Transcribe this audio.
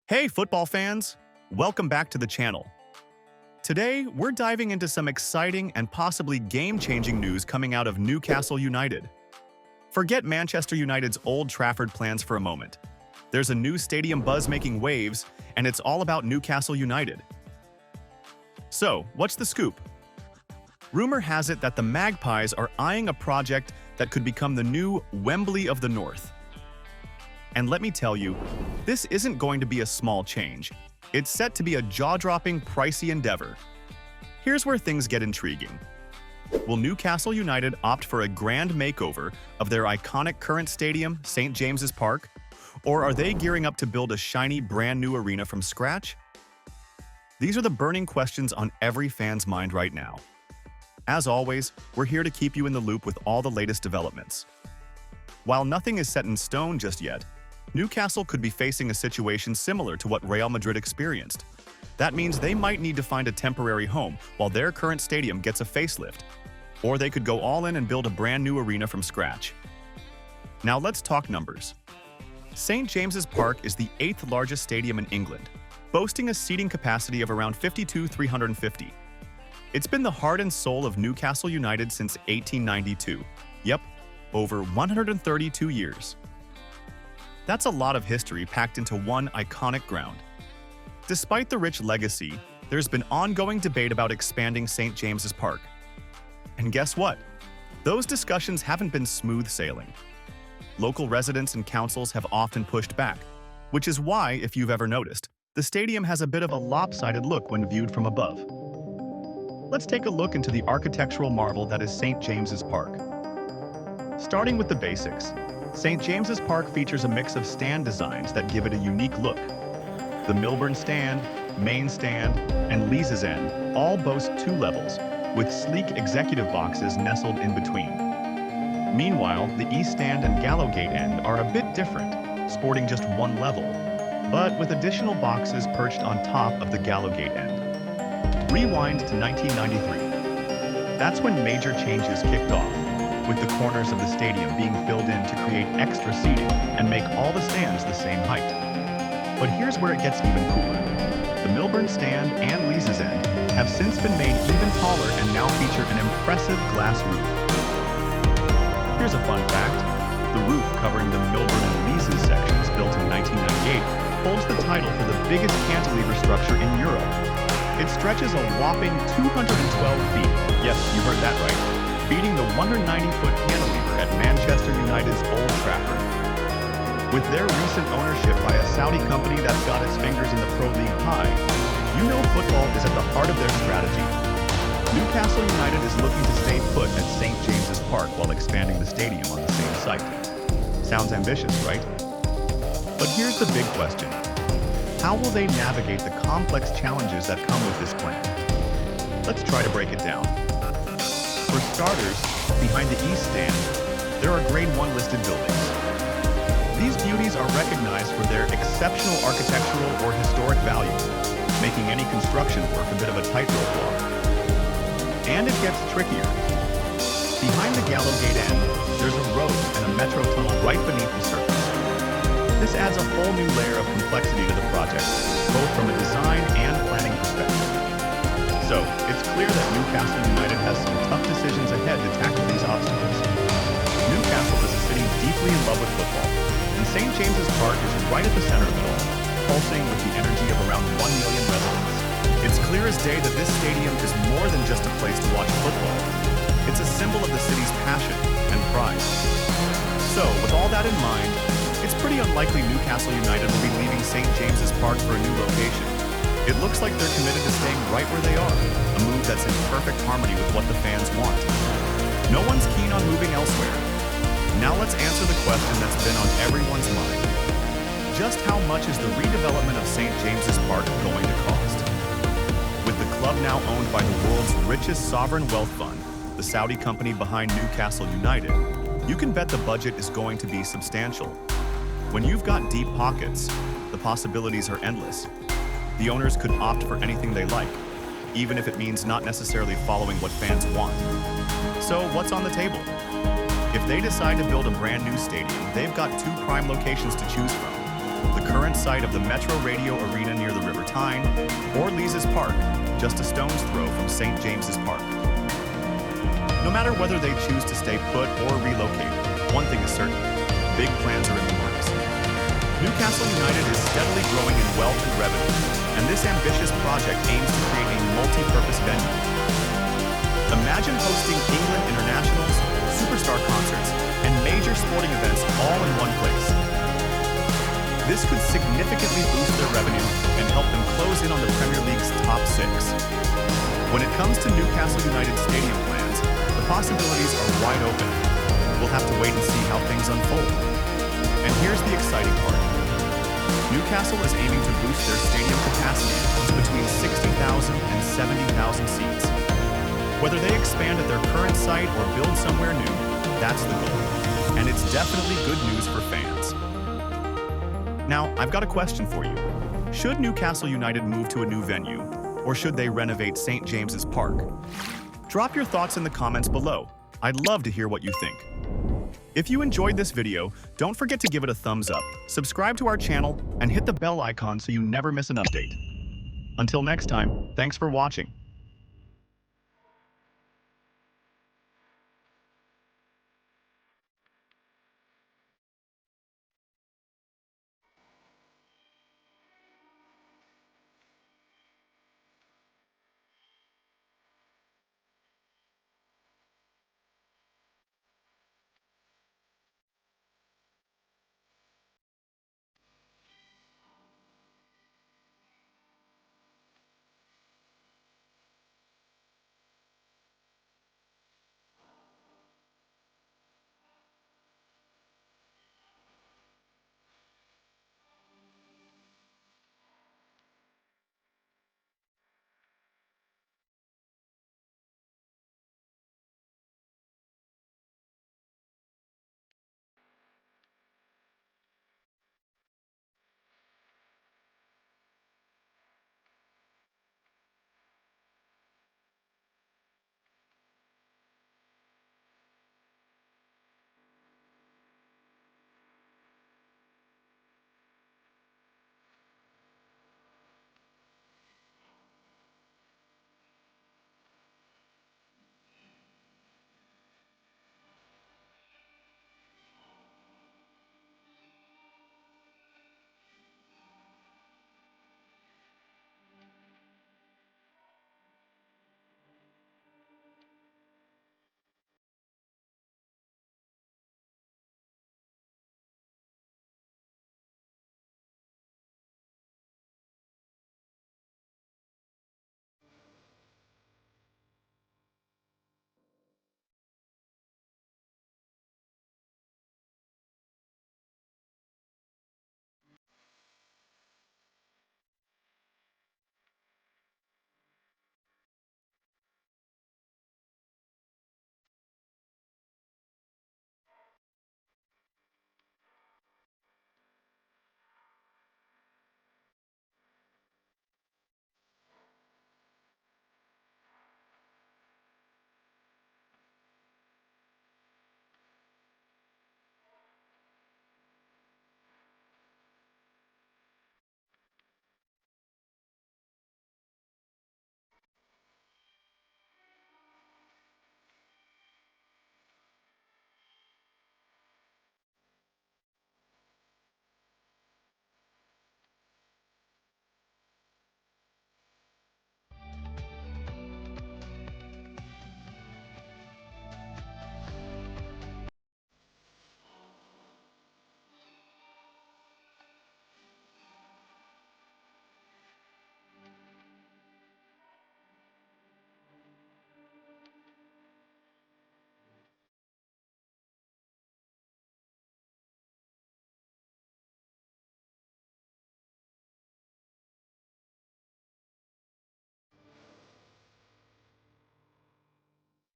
Hey, football fans! Welcome back to the channel. Today, we're diving into some exciting and possibly game-changing news coming out of Newcastle United. Forget Manchester United's Old Trafford plans for a moment. There's a new stadium buzz making waves, and it's all about Newcastle United. So, what's the scoop? Rumor has it that the Magpies are eyeing a project that could become the new Wembley of the North. And let me tell you, this isn't going to be a small change. It's set to be a jaw-dropping, pricey endeavor. Here's where things get intriguing. Will Newcastle United opt for a grand makeover of their iconic current stadium, St. James's Park? Or are they gearing up to build a shiny, brand-new arena from scratch? These are the burning questions on every fan's mind right now. As always, we're here to keep you in the loop with all the latest developments. While nothing is set in stone just yet, Newcastle could be facing a situation similar to what Real Madrid experienced. That means they might need to find a temporary home while their current stadium gets a facelift. Or they could go all in and build a brand new arena from scratch. Now let's talk numbers. St. James's Park is the 8th largest stadium in England, boasting a seating capacity of around 52,350. It's been the heart and soul of Newcastle United since 1892. Yep, over 132 years. That's a lot of history packed into one iconic ground. Despite the rich legacy, there's been ongoing debate about expanding St. James's Park. And guess what? Those discussions haven't been smooth sailing. Local residents and councils have often pushed back, which is why, if you've ever noticed, the stadium has a bit of a lopsided look when viewed from above. Let's take a look into the architectural marvel that is St. James's Park. Starting with the basics, St. James's Park features a mix of stand designs that give it a unique look. The Milburn Stand, Main Stand, and Lees's End all boast 2 levels, with sleek executive boxes nestled in between. Meanwhile, the East Stand and Gallowgate End are a bit different, sporting just 1 level, but with additional boxes perched on top of the Gallowgate End. Rewind to 1993. That's when major changes kicked off, with the corners of the stadium being filled in to create extra seating and make all the stands the same height. But here's where it gets even cooler. The Milburn Stand and Lees's End have since been made even taller and now feature an impressive glass roof. Here's a fun fact. The roof covering the Milburn and Lees's sections, built in 1998, holds the title for the biggest cantilever structure in Europe. It stretches a whopping 212 feet. Yes, you heard that right. Beating the 190-foot cantilever at Manchester United's Old Trafford. With their recent ownership by a Saudi company that's got its fingers in the Pro League pie, you know football is at the heart of their strategy. Newcastle United is looking to stay put at St. James's Park while expanding the stadium on the same site. Sounds ambitious, right? But here's the big question. How will they navigate the complex challenges that come with this plan? Let's try to break it down. For starters, behind the East Stand, there are Grade 1 listed buildings. These beauties are recognized for their exceptional architectural or historic value, making any construction work a bit of a tightrope walk. And it gets trickier. Behind the Gallowgate End, there's a road and a metro tunnel right beneath the surface. This adds a whole new layer of complexity to the project, both from a design and planning perspective. So, it's clear that Newcastle United has some tough decisions ahead to tackle these obstacles. Newcastle is a city deeply in love with football, and St. James's Park is right at the center of it all, pulsing with the energy of around 1 million residents. It's clear as day that this stadium is more than just a place to watch football. It's a symbol of the city's passion and pride. So, with all that in mind, it's pretty unlikely Newcastle United will be leaving St. James's Park for a new location. It looks like they're committed to staying right where they are, a move that's in perfect harmony with what the fans want. No one's keen on moving elsewhere. Now let's answer the question that's been on everyone's mind. Just how much is the redevelopment of St. James's Park going to cost? With the club now owned by the world's richest sovereign wealth fund, the Saudi company behind Newcastle United, you can bet the budget is going to be substantial. When you've got deep pockets, the possibilities are endless. The owners could opt for anything they like, even if it means not necessarily following what fans want. So what's on the table? If they decide to build a brand new stadium, they've got 2 prime locations to choose from. The current site of the Metro Radio Arena near the River Tyne, or Leazes Park, just a stone's throw from St. James's Park. No matter whether they choose to stay put or relocate, one thing is certain: big plans are in the works. Newcastle United is steadily growing in wealth and revenue, and this ambitious project aims to create a multi-purpose venue. Imagine hosting England internationals, superstar concerts, and major sporting events all in one place. This could significantly boost their revenue and help them close in on the Premier League's top six. When it comes to Newcastle United stadium plans, the possibilities are wide open. We'll have to wait and see how things unfold. And here's the exciting part. Newcastle is aiming to boost their stadium capacity to between 60,000 and 70,000 seats. Whether they expand at their current site or build somewhere new, that's the goal. And it's definitely good news for fans. Now, I've got a question for you. Should Newcastle United move to a new venue, or should they renovate St. James's Park? Drop your thoughts in the comments below. I'd love to hear what you think. If you enjoyed this video, don't forget to give it a thumbs up, subscribe to our channel, and hit the bell icon so you never miss an update. Until next time, thanks for watching.